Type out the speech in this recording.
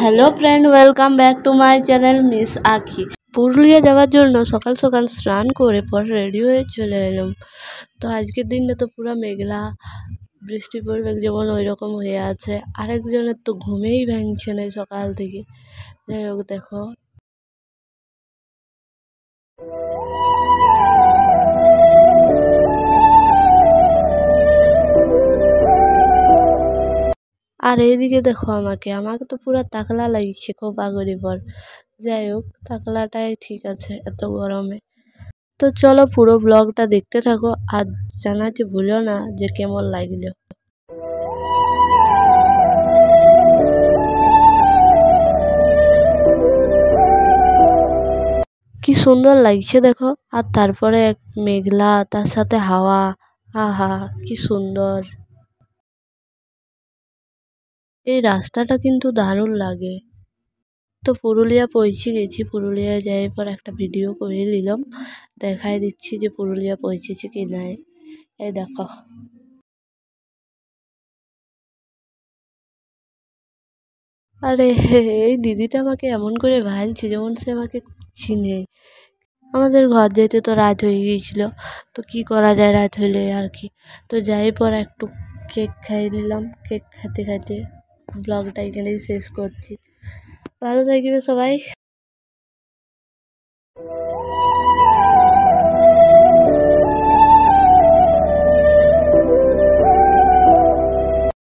Hello friend, welcome back to my channel miss আখি। পুরুলিয়া যাওয়ার জন্য সকাল সকাল স্নান করে পর রেডি হয়ে চলে এলাম। তো আজকের দিনটা তো পুরো মেঘলা, বৃষ্টি পড়বে যেমন ওই রকম হয়ে আছে। আরেকজনের তো ঘুমেই ভাঙছে না সকাল থেকে। যাই হোক, দেখো আর এইদিকে দেখো আমাকে তো পুরো তাকলা লাগছে খোপা করে পর। যাই হোক, তাকলাটাই ঠিক আছে এত গরমে। তো চলো পুরো ব্লগটা দেখতে থাকো আর জানাতে ভুলো না যে কেমন লাগলো। কি সুন্দর লাগছে দেখো, আর তারপরে মেঘলা, তার সাথে হাওয়া। আহা, কি সুন্দর! এই রাস্তাটা কিন্তু দারুণ লাগে। তো পুরুলিয়া পৌঁছে গেছি। পুরুলিয়া যাই পর একটা ভিডিও করে নিলাম, দেখাই দিচ্ছি যে পুরুলিয়া পৌঁছেছি কি নাই। এই দেখো, আরে এই দিদিটা আমাকে এমন করে ভালছে যেমন সে আমাকে চিনে। আমাদের ঘর যেতে তো রাত হয়ে গিয়েছিল, তো কি করা যায় রাত হইলে আর কি। তো যাই পর একটু কেক খাই নিলাম। কেক খেতে খেতে ব্লগটা এখানেই শেষ করছি। ভালো থাকবে সবাই।